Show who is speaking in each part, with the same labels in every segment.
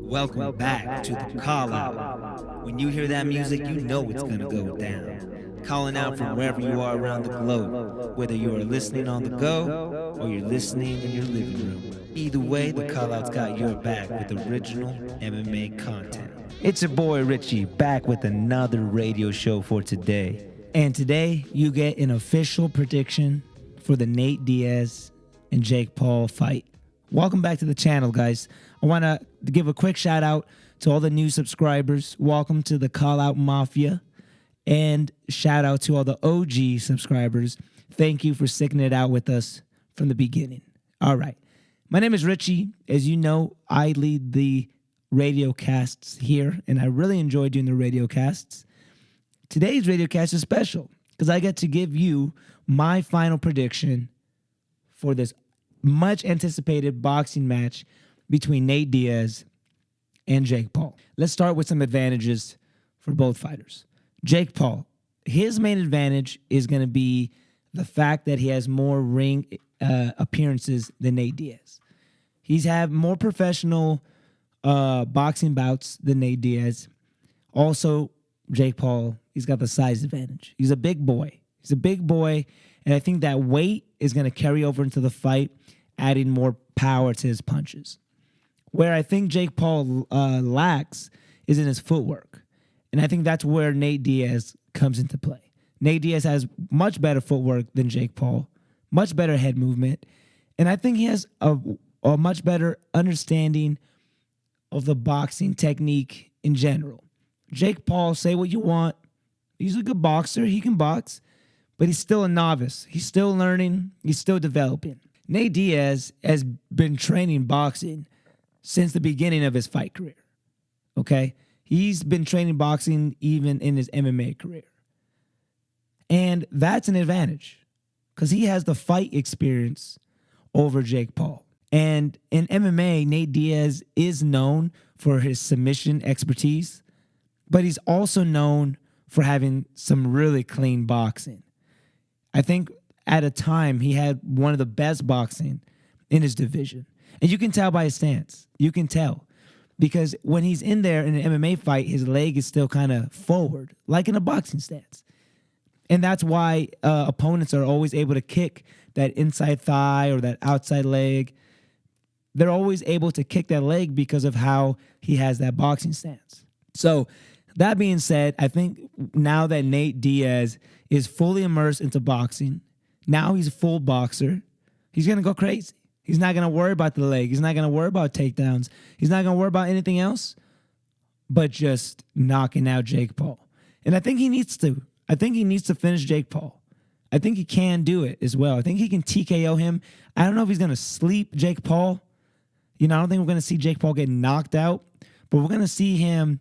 Speaker 1: Welcome back to the Call Out. When you hear that music, you know it's gonna go down. Calling out from wherever you are around the globe, whether you are listening on the go or you're listening in your living room. Either way, the Call Out's got your back with original MMA content. It's your boy Richie back with another radio show for today. And today, you get an official prediction for the Nate Diaz and Jake Paul fight. Welcome back to the channel, guys. I want to give a quick shout out to all the new subscribers. Welcome to the Call Out Mafia. And shout out to all the OG subscribers. Thank you for sticking it out with us from the beginning. All right. My name is Richie. As you know, I lead the radiocasts here, and I really enjoy doing the radiocasts. Today's radiocast is special because I get to give you my final prediction for this much anticipated boxing match between Nate Diaz and Jake Paul. Let's start with some advantages for both fighters. Jake Paul, his main advantage is going to be the fact that he has more ring appearances than Nate Diaz. He's had more professional boxing bouts than Nate Diaz. Also, Jake Paul, he's got the size advantage. He's a big boy. And I think that weight is going to carry over into the fight, adding more power to his punches. Where I think Jake Paul lacks is in his footwork. And I think that's where Nate Diaz comes into play. Nate Diaz has much better footwork than Jake Paul, much better head movement, and I think he has a much better understanding of the boxing technique in general. Jake Paul, say what you want. He's a good boxer. He can box. But he's still a novice. He's still learning. He's still developing. Nate Diaz has been training boxing since the beginning of his fight career. Okay? He's been training boxing even in his MMA career. And that's an advantage because he has the fight experience over Jake Paul. And in MMA, Nate Diaz is known for his submission expertise, but he's also known for having some really clean boxing. I think at a time he had one of the best boxing in his division. And you can tell by his stance. You can tell. Because when he's in there in an MMA fight, his leg is still kind of forward, like in a boxing stance. And that's why opponents are always able to kick that inside thigh or that outside leg. They're always able to kick that leg because of how he has that boxing stance. So that being said, I think now that Nate Diaz is fully immersed into boxing, now he's a full boxer, he's going to go crazy. He's not going to worry about the leg. He's not going to worry about takedowns. He's not going to worry about anything else but just knocking out Jake Paul. And I think he needs to. I think he needs to finish Jake Paul. I think he can do it as well. I think he can TKO him. I don't know if he's going to sleep Jake Paul. I don't think we're going to see Jake Paul get knocked out, but we're going to see him.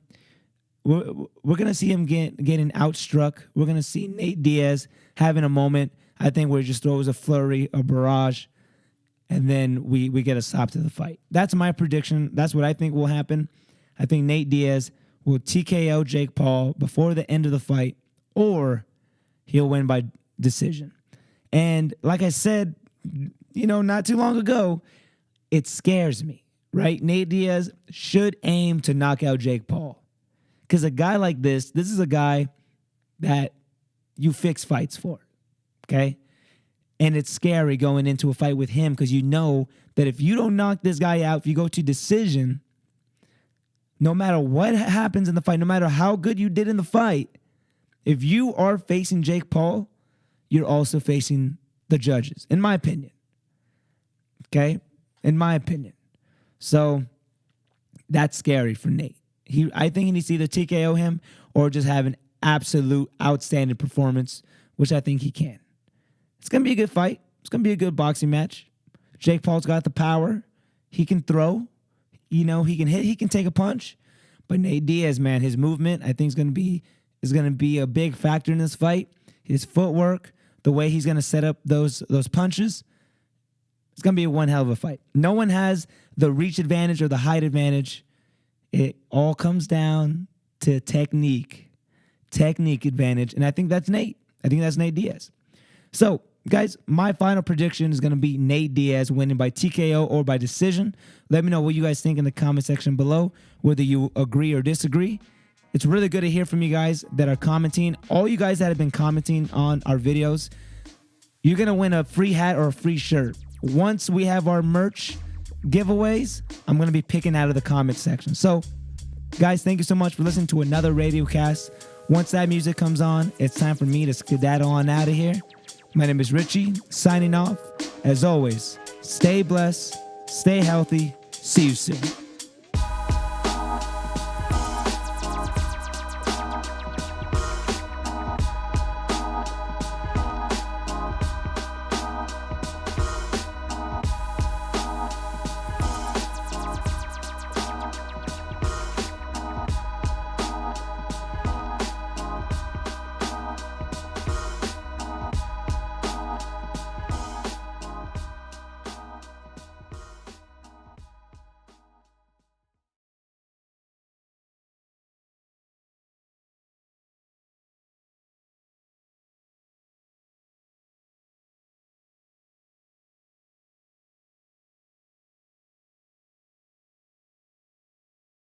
Speaker 1: We're going to see him getting outstruck. We're going to see Nate Diaz having a moment, I think, where he just throws a flurry, a barrage, and then we get a stop to the fight. That's my prediction. That's what I think will happen. I think Nate Diaz will TKO Jake Paul before the end of the fight, or he'll win by decision. And like I said, not too long ago, it scares me, right? Nate Diaz should aim to knock out Jake Paul. Because a guy like this is a guy that you fix fights for, okay? And it's scary going into a fight with him because you know that if you don't knock this guy out, if you go to decision, no matter what happens in the fight, no matter how good you did in the fight, if you are facing Jake Paul, you're also facing the judges, in my opinion, okay? In my opinion. So that's scary for Nate. I think he needs to either TKO him or just have an absolute outstanding performance, which I think he can. It's going to be a good fight. It's going to be a good boxing match. Jake Paul's got the power. He can throw. He can hit. He can take a punch. But Nate Diaz, man, his movement, I think is going to be a big factor in this fight. His footwork, the way he's going to set up those punches, it's going to be one hell of a fight. No one has the reach advantage or the height advantage. It all comes down to technique advantage, and I think that's Nate. I think that's Nate Diaz. So guys, my final prediction is going to be Nate Diaz winning by TKO or by decision. Let me know what you guys think in the comment section below, whether you agree or disagree. It's really good to hear from you guys that are commenting. All you guys that have been commenting on our videos, you're going to win a free hat or a free shirt. Once we have our merch giveaways, I'm going to be picking out of the comment section. So, guys, thank you so much for listening to another Radiocast. Once that music comes on, it's time for me to skedaddle on out of here. My name is Richie, signing off. As always, stay blessed, stay healthy. See you soon.